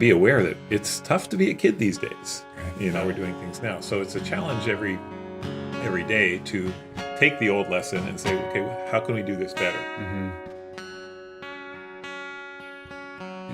be aware that it's tough to be a kid these days. We're doing things now. So it's a challenge every day to take the old lesson and say, okay, how can we do this better?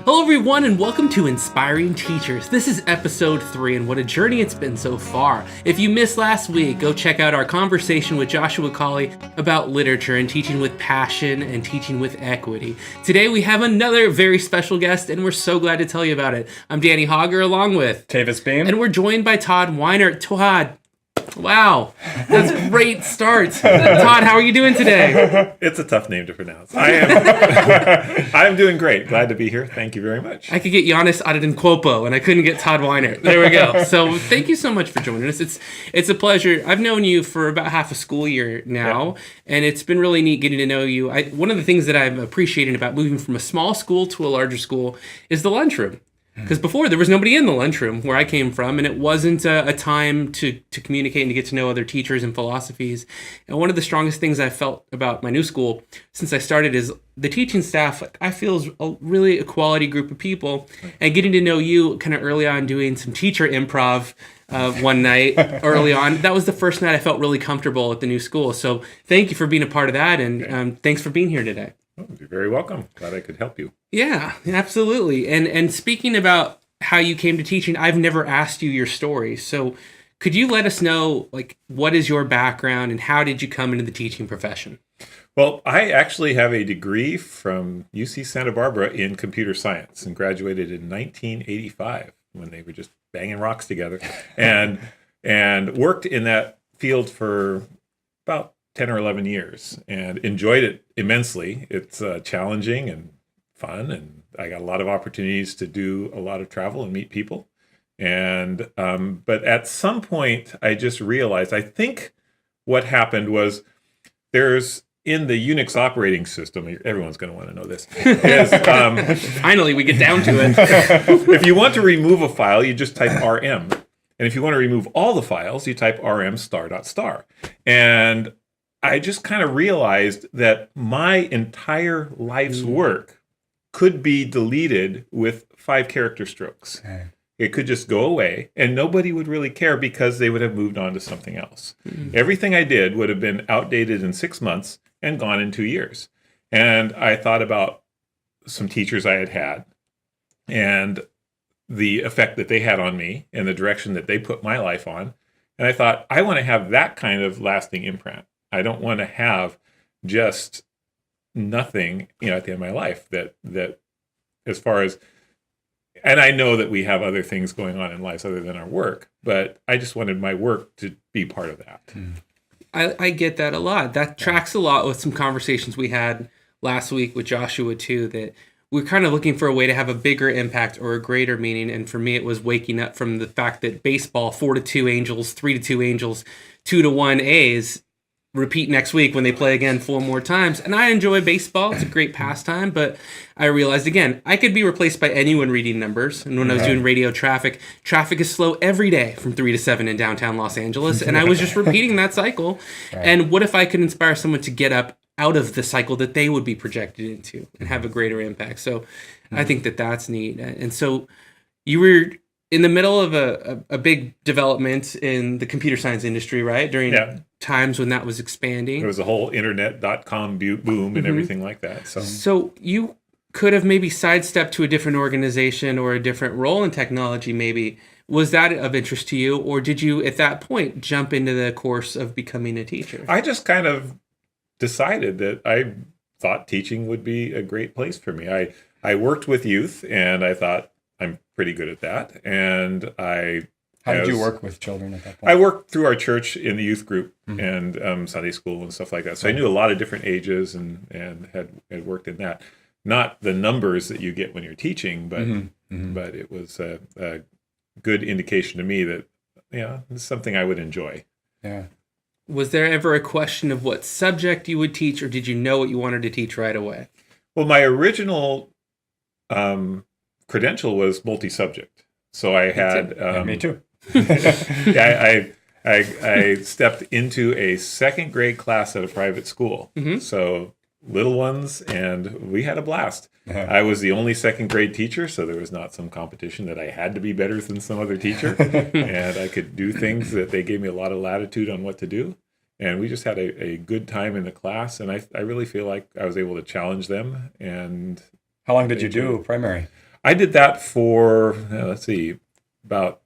Hello everyone and welcome to Inspiring Teachers. This is episode 3 and what a journey it's been so far. If you missed last week, go check out our conversation with Joshua Colley about literature and teaching with passion and teaching with equity. Today we have another very special guest and we're so glad to tell you about it. I'm Danny Hauger along with Tavis Beam. And we're joined by Todd Weinert. Todd, wow, that's a great start. Todd, how are you doing today? It's a tough name to pronounce. I'm doing great. Glad to be here. Thank you very much. I could get Giannis Antetokounmpo, and I couldn't get Todd Weinert. There we go. So thank you so much for joining us. It's a pleasure. I've known you for about half a school year now, and it's been really neat getting to know you. One of the things that I'm appreciating about moving from a small school to a larger school is the lunchroom. Because before, there was nobody in the lunchroom where I came from, and it wasn't a time to communicate and to get to know other teachers and philosophies. And one of the strongest things I felt about my new school since I started is the teaching staff, I feel, is really a quality group of people. And getting to know you kind of early on, doing some teacher improv one night early on, that was the first night I felt really comfortable at the new school. So thank you for being a part of that, and thanks for being here today. Oh, you're very welcome. Glad I could help you. Yeah, absolutely. And speaking about how you came to teaching, I've never asked you your story. So could you let us know, what is your background and how did you come into the teaching profession? Well, I actually have a degree from UC Santa Barbara in computer science and graduated in 1985 when they were just banging rocks together and worked in that field for about 10 or 11 years and enjoyed it immensely. It's challenging and fun, and I got a lot of opportunities to do a lot of travel and meet people. And but at some point, I just realized, I think what happened was there's in the Unix operating system, everyone's going to want to know this, is, finally we get down to it. If you want to remove a file, you just type rm. And if you want to remove all the files, you type rm ***. And I just kind of realized that my entire life's work could be deleted with 5 character strokes. Okay. It could just go away and nobody would really care because they would have moved on to something else. Mm-hmm. Everything I did would have been outdated in 6 months and gone in 2 years. And I thought about some teachers I had and the effect that they had on me and the direction that they put my life on. And I thought, I want to have that kind of lasting imprint. I don't want to have just nothing, at the end of my life that as far as, and I know that we have other things going on in lives other than our work, but I just wanted my work to be part of that. I get that a lot. That tracks a lot with some conversations we had last week with Joshua too, that we're kind of looking for a way to have a bigger impact or a greater meaning. And for me, it was waking up from the fact that baseball, 4-2 Angels, 3-2 Angels, 2-1 A's, repeat next week when they play again 4 more times. And I enjoy baseball. It's a great pastime, but I realized, again, I could be replaced by anyone reading numbers. And when I was doing radio traffic is slow every day from 3 to 7 in downtown Los Angeles. And I was just repeating that cycle. Right. And what if I could inspire someone to get up out of the cycle that they would be projected into and have a greater impact? So I think that's neat. And so you were in the middle of a big development in the computer science industry, right? During times when that was expanding. There was a whole internet.com boom and everything like that. So you could have maybe sidestepped to a different organization or a different role in technology maybe. Was that of interest to you? Or did you, at that point, jump into the course of becoming a teacher? I just kind of decided that I thought teaching would be a great place for me. I worked with youth, and I thought, I'm pretty good at that. And How did you work with children at that point? I worked through our church in the youth group and Sunday school and stuff like that. So I knew a lot of different ages and had worked in that. Not the numbers that you get when you're teaching, but it was a good indication to me that, it's something I would enjoy. Yeah. Was there ever a question of what subject you would teach, or did you know what you wanted to teach right away? Well, my original credential was multi-subject. So I had... me too. I stepped into a second grade class at a private school. Mm-hmm. So little ones, and we had a blast. I was the only second grade teacher, so there was not some competition that I had to be better than some other teacher, and I could do things that they gave me a lot of latitude on what to do. And we just had a good time in the class, and I really feel like I was able to challenge them. And how long did you do primary? I did that for, about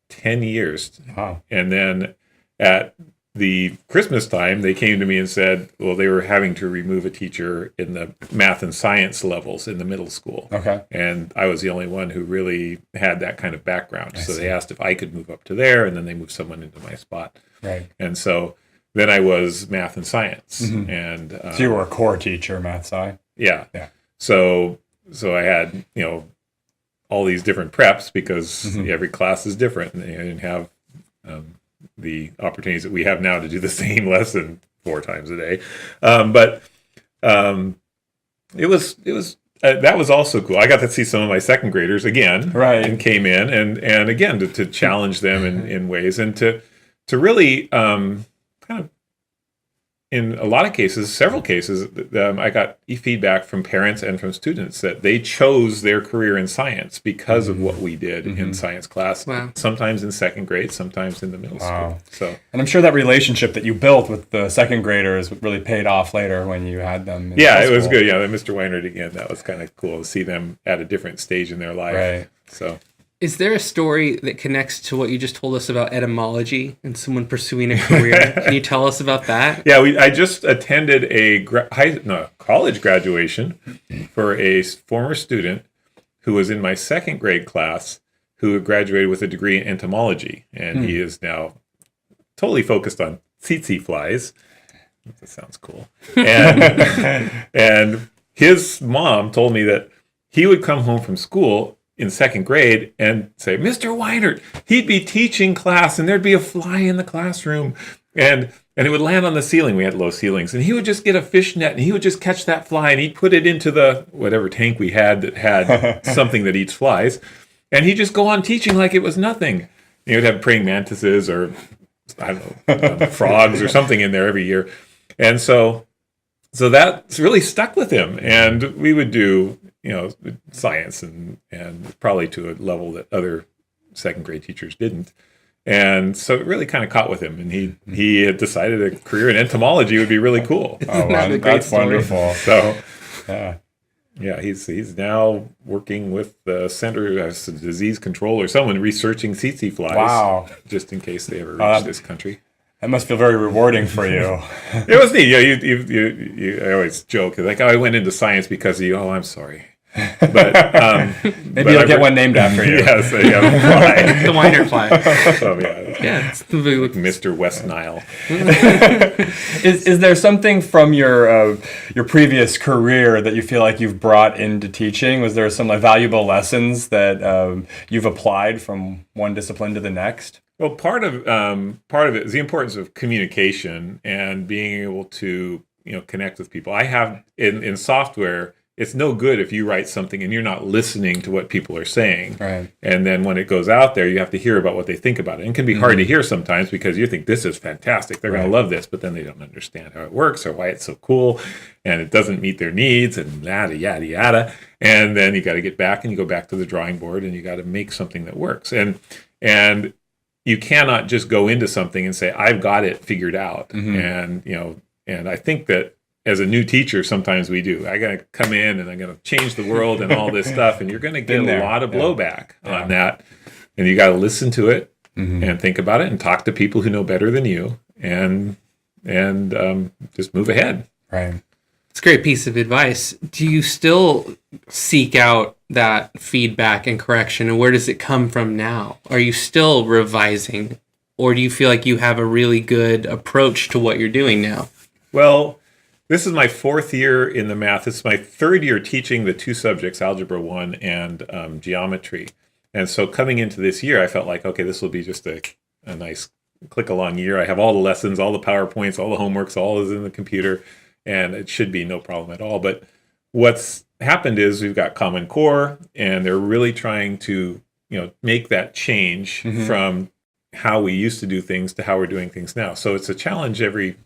10 years. Wow. And then at the Christmas time, they came to me and said, well, they were having to remove a teacher in the math and science levels in the middle school. Okay. And I was the only one who really had that kind of background. So they asked if I could move up to there, and then they moved someone into my spot. Right. And so then I was math and science. Mm-hmm. And so you were a core teacher, math sci? Yeah. Yeah. So I had, all these different preps because every class is different, and I didn't have the opportunities that we have now to do the same lesson 4 times a day. But it was that was also cool. I got to see some of my second graders again, right, and came in and again to challenge them in ways, and to really kind of, in a lot of cases, several cases, I got feedback from parents and from students that they chose their career in science because of what we did in science class. Wow. Sometimes in second grade, sometimes in the middle school. So, and I'm sure that relationship that you built with the second graders really paid off later when you had them. Yeah, it was good. Yeah, Mr. Weinert again. That was kind of cool to see them at a different stage in their life. Right. So. Is there a story that connects to what you just told us about etymology and someone pursuing a career? Can you tell us about that? Yeah, I just attended a college graduation for a former student who was in my second grade class who graduated with a degree in entomology. And he is now totally focused on tsetse flies. That sounds cool. And, and his mom told me that he would come home from school in second grade and say, Mr. Weinert, he'd be teaching class and there'd be a fly in the classroom and it would land on the ceiling. We had low ceilings, and he would just get a fish net and he would just catch that fly and he'd put it into the whatever tank we had that had something that eats flies, and he'd just go on teaching like it was nothing. He would have praying mantises or I don't know, frogs or something in there every year. And so that's really stuck with him, and we would do science and probably to a level that other second grade teachers didn't. And so it really kind of caught with him, and he had decided a career in entomology would be really cool. Oh, wow, that's wonderful. So yeah, he's now working with the Center of Disease Control or someone researching tsetse flies. Wow. Just in case they ever reach this country. That must feel very rewarding for you. It was neat. You I always joke like, I went into science because of you. Oh, I'm sorry. But maybe you'll get one named after you. Yes, fly. The Weinert fly. Oh yeah. It's the Mr. West Nile. Is there something from your previous career that you feel like you've brought into teaching? Was there some valuable lessons that you've applied from one discipline to the next? Well, part of it is the importance of communication and being able to connect with people. I have in software. It's no good if you write something and you're not listening to what people are saying. Right. And then when it goes out there, you have to hear about what they think about it. And it can be hard to hear sometimes because you think this is fantastic. They're going to love this, but then they don't understand how it works or why it's so cool. And it doesn't meet their needs and yada, yada, yada. And then you got to get back and you go back to the drawing board and you got to make something that works. And you cannot just go into something and say, I've got it figured out. And I think that as a new teacher, sometimes we do. I got to come in and I'm going to change the world and all this stuff. And you're going to get a lot of blowback on that. And you got to listen to it and think about it and talk to people who know better than you and just move ahead. Right. It's a great piece of advice. Do you still seek out that feedback and correction? And where does it come from now? Are you still revising? Or do you feel like you have a really good approach to what you're doing now? Well, this is my 4th year in the math. It's my 3rd year teaching the 2 subjects, Algebra 1 and geometry. And so coming into this year, I felt like, okay, this will be just a nice click-along year. I have all the lessons, all the PowerPoints, all the homeworks, all is in the computer, and it should be no problem at all. But what's happened is we've got Common Core, and they're really trying to make that change from how we used to do things to how we're doing things now. So it's a challenge every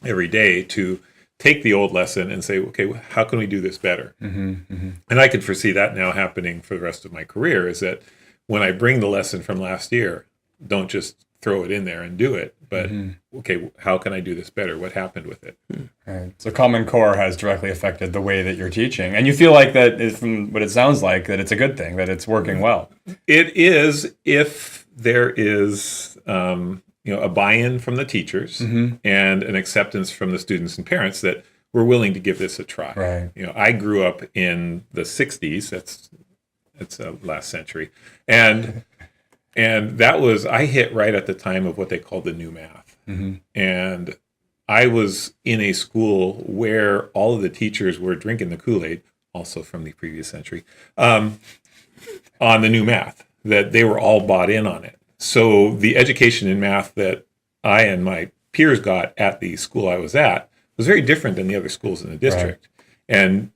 day to take the old lesson and say, okay, how can we do this better? And I can foresee that now happening for the rest of my career, is that when I bring the lesson from last year, don't just throw it in there and do it, but okay, how can I do this better? What happened with it? Right. So Common Core has directly affected the way that you're teaching, and you feel like that is, from what it sounds like, that it's a good thing, that it's working well. It is, if there is a buy-in from the teachers and an acceptance from the students and parents that we're willing to give this a try. Right. I grew up in the 60s. That's last century, and that was, I hit right at the time of what they called the new math. And I was in a school where all of the teachers were drinking the Kool-Aid, also from the previous century, on the new math, that they were all bought in on it. So the education in math that I and my peers got at the school I was at was very different than the other schools in the district. Right. And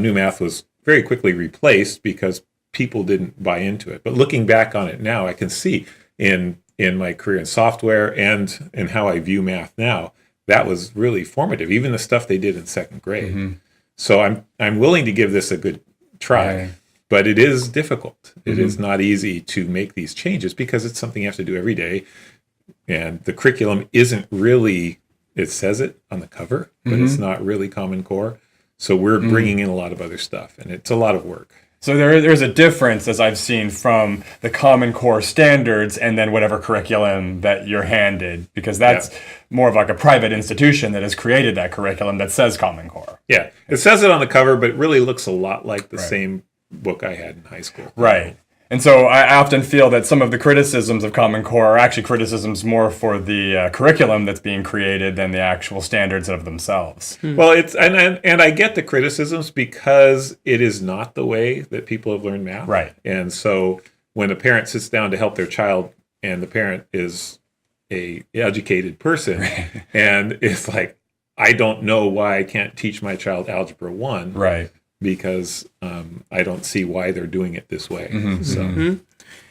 new math was very quickly replaced because people didn't buy into it. But looking back on it now, I can see in my career in software and in how I view math now, that was really formative, even the stuff they did in second grade. So I'm willing to give this a good try. Right. But it is difficult. It is not easy to make these changes because it's something you have to do every day. And the curriculum isn't really, it says it on the cover, but it's not really Common Core. So we're bringing in a lot of other stuff, and it's a lot of work. So there's a difference, as I've seen, from the Common Core standards and then whatever curriculum that you're handed, because that's more of like a private institution that has created that curriculum that says Common Core. Yeah, it says it on the cover, but it really looks a lot like the same book I had in high school. Right. And so I often feel that some of the criticisms of Common Core are actually criticisms more for the curriculum that's being created than the actual standards of themselves. Well, it's and I get the criticisms because it is not the way that people have learned math. Right. And so when a parent sits down to help their child, and the parent is a educated person, and it's like, I don't know why I can't teach my child Algebra 1. Right. Because I don't see why they're doing it this way. And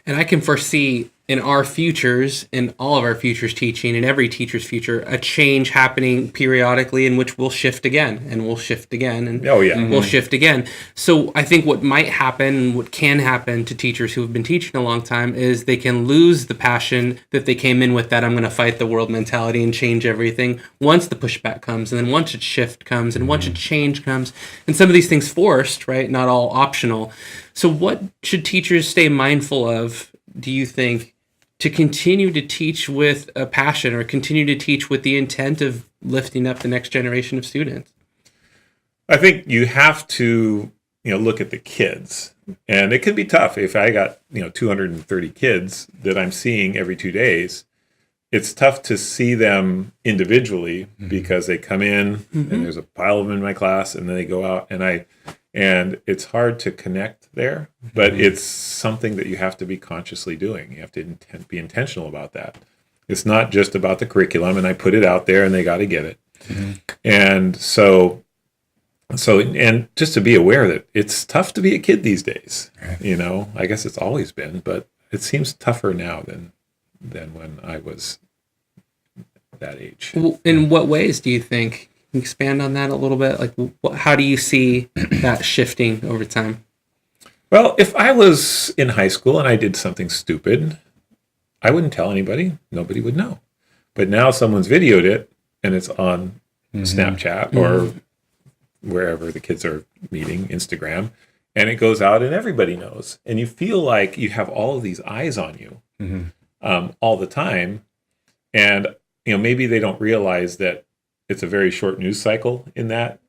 I can foresee in our futures, in all of our futures teaching, in every teacher's future, a change happening periodically in which we'll shift again, and we'll shift again, and we'll shift again. So I think what might happen, what can happen to teachers who have been teaching a long time, is they can lose the passion that they came in with, that I'm going to fight the world mentality and change everything, once the pushback comes, and then once a shift comes, and once a change comes, and some of these things forced, right? Not all optional. So what should teachers stay mindful of, do you think, to continue to teach with a passion, or continue to teach with the intent of lifting up the next generation of students? I think you have to, look at the kids, and it can be tough. If I got, 230 kids that I'm seeing every 2 days, it's tough to see them individually because they come in and there's a pile of them in my class, and then they go out, and it's hard to connect there, but it's something that you have to be consciously doing. You have to be intentional about that. It's not just about the curriculum, and I put it out there and they got to get it. And so and just to be aware that it's tough to be a kid these days. I guess it's always been, but it seems tougher now than when I was that age. In what ways do you think? Can you expand on that a little bit? Like, how do you see that shifting over time? Well, if I was in high school and I did something stupid, I wouldn't tell anybody. Nobody would know. But now someone's videoed it, and it's on Snapchat or wherever the kids are meeting, Instagram, and it goes out and everybody knows. And you feel like you have all of these eyes on you all the time. And, maybe they don't realize that it's a very short news cycle in that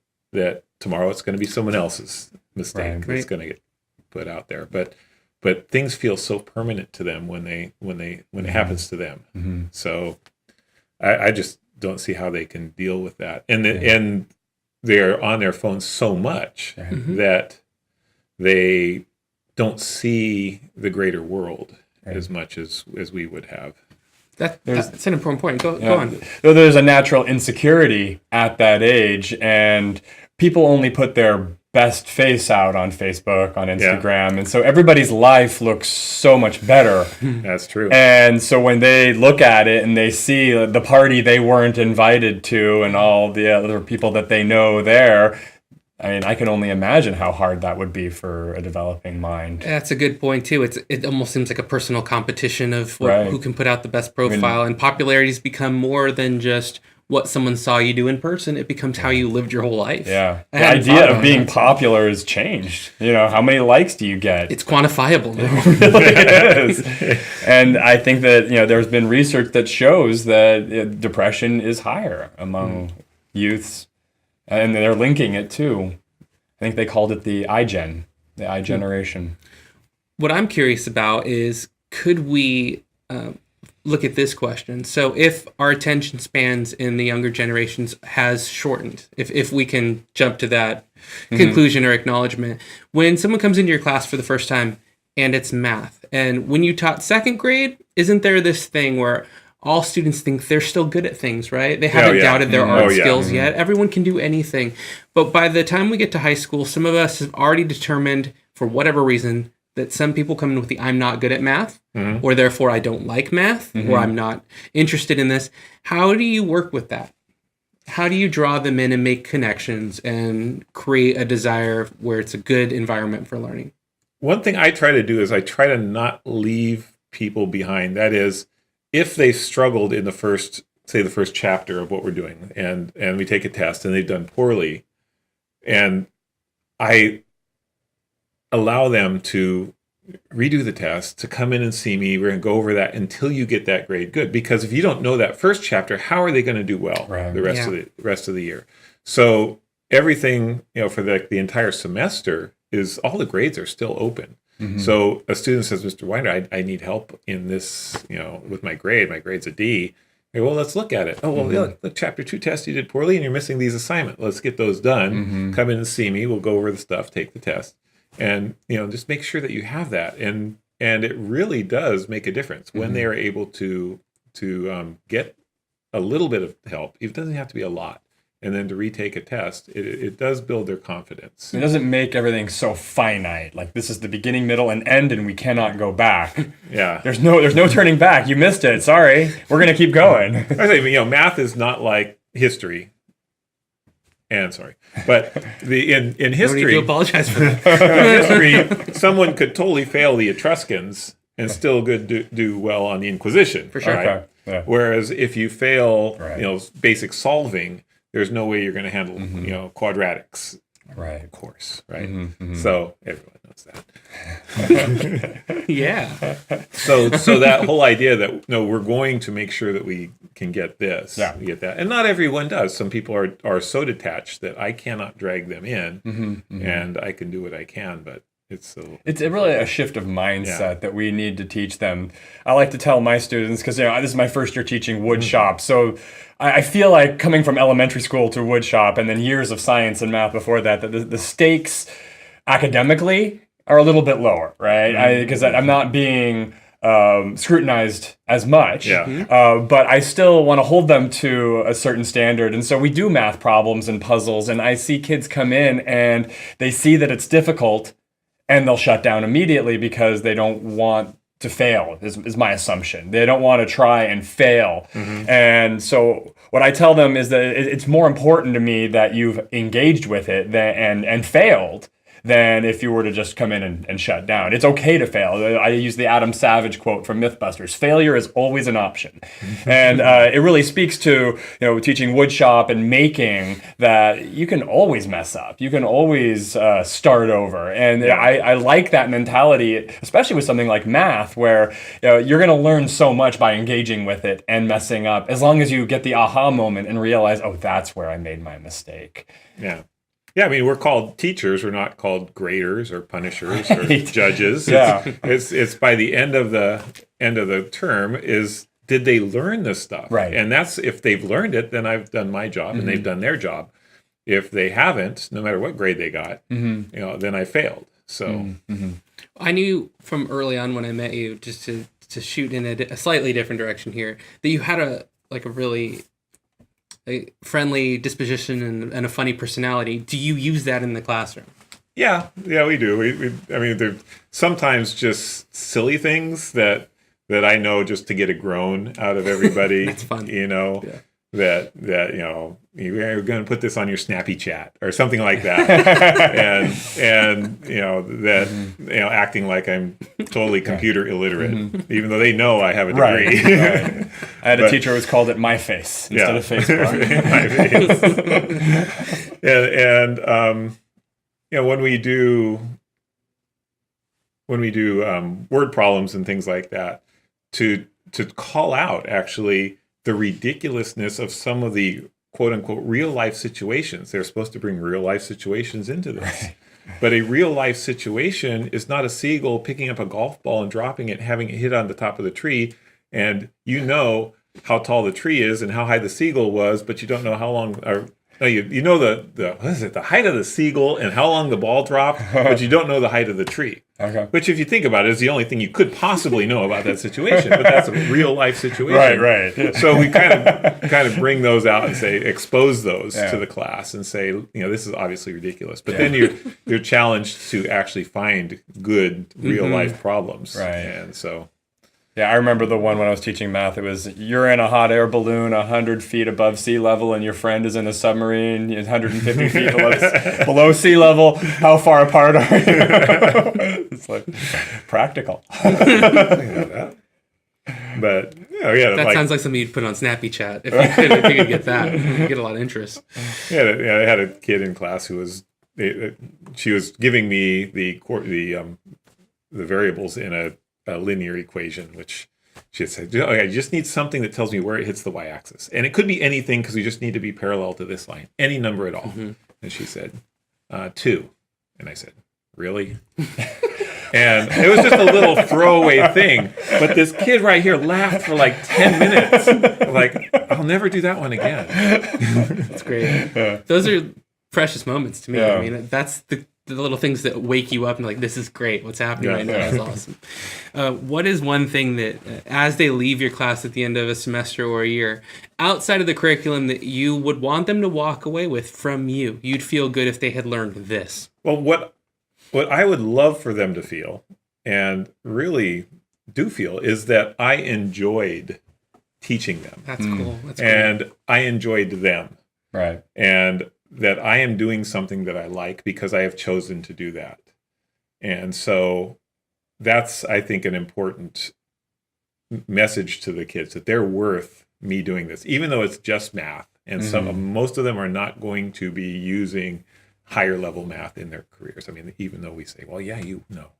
tomorrow it's going to be someone else's mistake that's going to get put out there. But things feel so permanent to them when it happens to them. So I just don't see how they can deal with that. And they're on their phones so much that they don't see the greater world as much as we would have. That's an important point. Go on. There's a natural insecurity at that age, and people only put their best face out on Facebook, on Instagram. And so everybody's life looks so much better. That's true. And so when they look at it and they see the party they weren't invited to and all the other people that they know there, I mean, I can only imagine how hard that would be for a developing mind. That's a good point too. It almost seems like a personal competition of who can put out the best profile, and popularity's become more than just what someone saw you do in person. It becomes how you lived your whole life. Yeah. The idea of being popular has changed. You know, how many likes do you get? It's quantifiable now. It really is. And I think that, there's been research that shows that depression is higher among youths, and they're linking it too. I think they called it the iGen, the iGeneration. What I'm curious about is, could we look at this question? So if our attention spans in the younger generations has shortened, if we can jump to that conclusion or acknowledgement, when someone comes into your class for the first time and it's math, and when you taught second grade, isn't there this thing where all students think they're still good at things, right? They haven't doubted their art skills yet. Everyone can do anything. But by the time we get to high school, some of us have already determined, for whatever reason, that some people come in with the I'm not good at math, or therefore I don't like math, or I'm not interested in this. How do you work with that? How do you draw them in and make connections and create a desire where it's a good environment for learning? One thing I try to do is I try to not leave people behind. That is, if they struggled in the first chapter of what we're doing, and we take a test and they've done poorly, and I allow them to redo the test, to come in and see me. We're going to go over that until you get that grade good. Because if you don't know that first chapter, how are they going to do well the rest of the year? So everything, for the entire semester is, all the grades are still open. So a student says, Mr. Weinert, I need help in this, with my grade. My grade's a D. Okay, well, let's look at it. Oh, well, the chapter 2 test you did poorly and you're missing these assignments. Let's get those done. Come in and see me. We'll go over the stuff, take the test. And, just make sure that you have that. And it really does make a difference when they are able to get a little bit of help. It doesn't have to be a lot. And then to retake a test, it does build their confidence. It doesn't make everything so finite. Like, this is the beginning, middle, and end, and we cannot go back. Yeah. There's no turning back. You missed it. Sorry. We're going to keep going. I say, math is not like history. And sorry, but in history, No need to apologize for that. history, someone could totally fail the Etruscans and still do well on the Inquisition. For sure. Right? Okay. Yeah. Whereas if you fail, basic solving, there's no way you're going to handle, quadratics. Right. Course, right? So everyone knows that. Yeah. So that whole idea that we're going to make sure that we can get this, we get that, and not everyone does. Some people are so detached that I cannot drag them in, and I can do what I can, but it's really a shift of mindset that we need to teach them. I like to tell my students, because this is my first year teaching wood shop, so I feel like coming from elementary school to wood shop and then years of science and math before that the stakes academically are a little bit lower, right? Because I'm not being scrutinized as much, but I still want to hold them to a certain standard. And so we do math problems and puzzles, and I see kids come in and they see that it's difficult and they'll shut down immediately because they don't want to fail, is my assumption. They don't want to try and fail. And so what I tell them is that it's more important to me that you've engaged with it and failed than if you were to just come in and shut down. It's okay to fail. I use the Adam Savage quote from Mythbusters: failure is always an option. And it really speaks to, teaching woodshop and making, that you can always mess up. You can always start over. And I like that mentality, especially with something like math, where you're going to learn so much by engaging with it and messing up, as long as you get the aha moment and realize, oh, that's where I made my mistake. Yeah. Yeah, I mean, we're called teachers. We're not called graders or punishers or judges. It's by the end of the term is, did they learn this stuff? Right. And that's, if they've learned it, then I've done my job and they've done their job. If they haven't, no matter what grade they got, then I failed. So I knew from early on when I met you, just to shoot in a slightly different direction here, that you had a really a friendly disposition and a funny personality. Do you use that in the classroom? Yeah, we do. I mean, there's sometimes just silly things that I know just to get a groan out of everybody. That's fun. Yeah. that you're going to put this on your Snappy Chat or something like that, and that acting like I'm totally computer illiterate, even though they know I have a degree. Right. I had a teacher who was called it My Face instead of Facebook. My Face. and when we do word problems and things like that, to call out actually the ridiculousness of some of the quote unquote real life situations. They're supposed to bring real life situations into this. Right. But a real life situation is not a seagull picking up a golf ball and dropping it, having it hit on the top of the tree. And you know how tall the tree is and how high the seagull was, but you don't know how long, you know the height of the seagull and how long the ball dropped, but you don't know the height of the tree. Okay. Which, if you think about it, is the only thing you could possibly know about that situation. But that's a real life situation. Right. So we kind of bring those out and expose those to the class and say, this is obviously ridiculous. But then you're challenged to actually find good real life problems. Right. And so. Yeah, I remember the one when I was teaching math. It was, you're in a hot air balloon 100 feet above sea level, and your friend is in a submarine 150 feet below sea level. How far apart are you? It's like practical. But that sounds like something you'd put on Snappy Chat if you could get that. You'd get a lot of interest. I had a kid in class who was she was giving me the variables in a linear equation, which she had said, I just need something that tells me where it hits the y-axis. And it could be anything because we just need to be parallel to this line, any number at all. Mm-hmm. And she said, 2. And I said, really? And it was just a little throwaway thing. But this kid right here laughed for like 10 minutes. Like, I'll never do that one again. That's great. Yeah. Those are precious moments to me. Yeah. I mean, that's the little things that wake you up and like, this is great. What's happening right now is awesome. What is one thing that, as they leave your class at the end of a semester or a year, outside of the curriculum, that you would want them to walk away with from you? You'd feel good if they had learned this. Well, what I would love for them to feel, and really do feel, is that I enjoyed teaching them. That's cool. That's and cool. I enjoyed them. Right. And that I am doing something that I like because I have chosen to do that. And so that's, I think, an important message to the kids, that they're worth me doing this, even though it's just math. And most of them are not going to be using higher level math in their careers. I mean, even though we say, well, yeah, you know.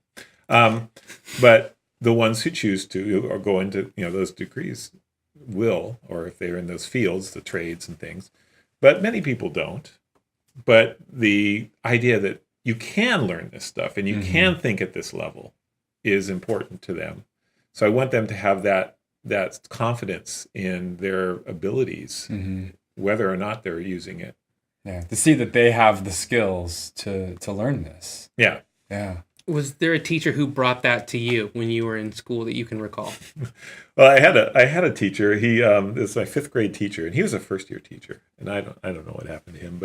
But the ones who choose to or go into those degrees will, or if they're in those fields, the trades and things. But many people don't. But the idea that you can learn this stuff and you can think at this level is important to them. So I want them to have that confidence in their abilities, whether or not they're using it. Yeah, to see that they have the skills to learn this. Yeah. Yeah. Was there a teacher who brought that to you when you were in school that you can recall? Well, I had a teacher. He this is my 5th grade teacher, and he was a first-year teacher. And I don't know what happened to him,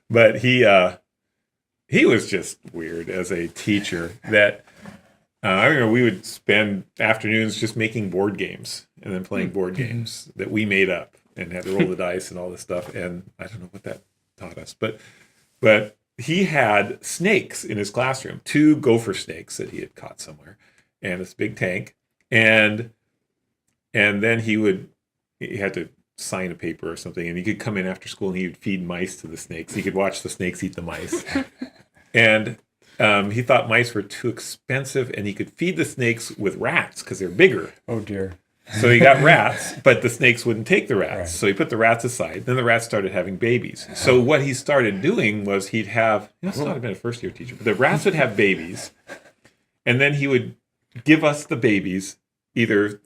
but he was just weird as a teacher. That I remember we would spend afternoons just making board games and then playing board games that we made up and had to roll the dice and all this stuff. And I don't know what that taught us, but he had snakes in his classroom, 2 gopher snakes that he had caught somewhere, and this big tank. And then he had to sign a paper or something, and he could come in after school and he would feed mice to the snakes. He could watch the snakes eat the mice. And he thought mice were too expensive, and he could feed the snakes with rats because they're bigger. Oh, dear. So he got rats, but the snakes wouldn't take the rats. Right. So he put the rats aside. Then the rats started having babies. So what he started doing was he'd have, this might have been a first-year teacher, but the rats would have babies, and then he would give us the babies, either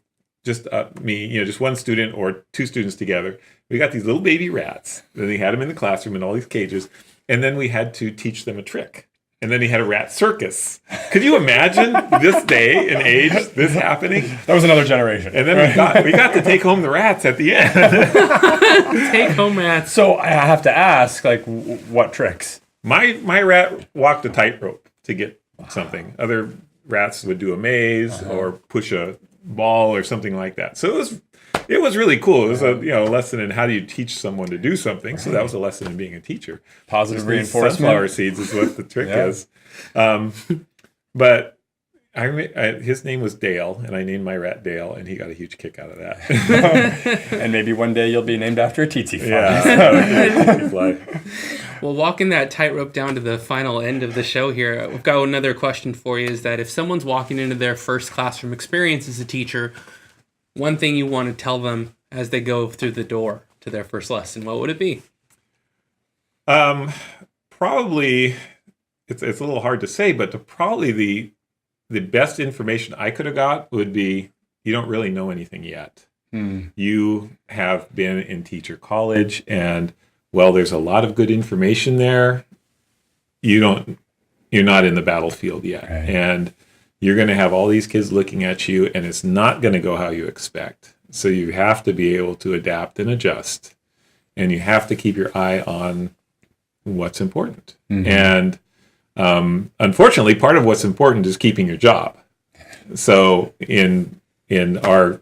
just me, just one student or 2 students together. We got these little baby rats. Then he had them in the classroom in all these cages, and then we had to teach them a trick. And then he had a rat circus. Could you imagine this day and age, this happening? That was another generation. And then we got to take home the rats at the end. Take home rats. So I have to ask, like, what tricks? My rat walked a tightrope to get something. Other rats would do a maze or push a ball or something like that. So it was really cool. It was a lesson in how do you teach someone to do something. So that was a lesson in being a teacher. Positive reinforcement. Sunflower seeds is what the trick is. But his name was Dale, and I named my rat Dale, and he got a huge kick out of that. And maybe one day you'll be named after a tsetse fly. Yeah. Well, walking that tightrope down to the final end of the show here, we've got another question for you, is that if someone's walking into their first classroom experience as a teacher, one thing you want to tell them as they go through the door to their first lesson, what would it be? Probably, it's a little hard to say, but probably the best information I could have got would be, you don't really know anything yet. You have been in teacher college, and well, there's a lot of good information there. You're not in the battlefield yet. Right. And you're going to have all these kids looking at you, and it's not going to go how you expect. So you have to be able to adapt and adjust, and you have to keep your eye on what's important. And unfortunately, part of what's important is keeping your job. So in our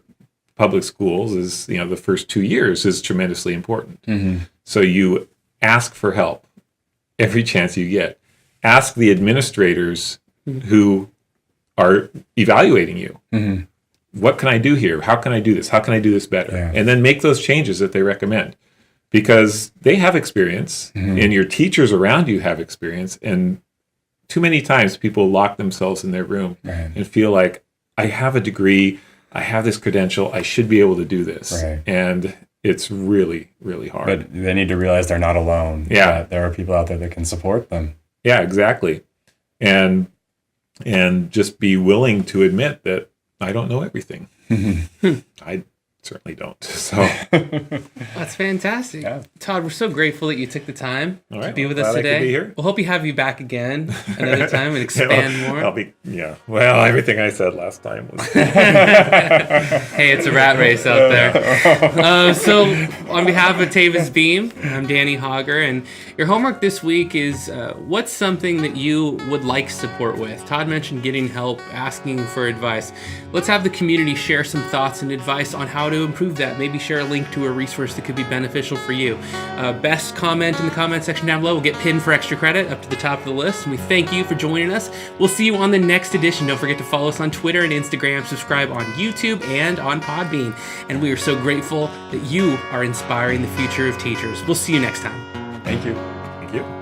public schools, is the first 2 years is tremendously important. So you ask for help every chance you get. Ask the administrators who are evaluating you. What can I do here? How can I do this? How can I do this better? Yeah. And then make those changes that they recommend, because they have experience and your teachers around you have experience. And too many times people lock themselves in their room and feel like, I have a degree, I have this credential, I should be able to do this. And it's really, really hard. But they need to realize they're not alone. Yeah. That there are people out there that can support them. Yeah, exactly. And just be willing to admit that I don't know everything. I certainly don't. So That's fantastic. Yeah. Todd, we're so grateful that you took the time All right, to be with well, us glad I could today. be here. We'll hope you have you back again another time and expand more. I'll be, well, everything I said last time was Hey, it's a rat race out there. So on behalf of Tavis Beam, I'm Danny Hauger, and your homework this week is what's something that you would like support with? Todd mentioned getting help, asking for advice. Let's have the community share some thoughts and advice on how to improve that. Maybe share a link to a resource that could be beneficial for you. Best comment in the comment section down below will get pinned for extra credit up to the top of the list. And we thank you for joining us. We'll see you on the next edition. Don't forget to follow us on Twitter and Instagram, subscribe on YouTube and on Podbean. And we are so grateful that you are inspiring the future of teachers. We'll see you next time. Thank you. Thank you.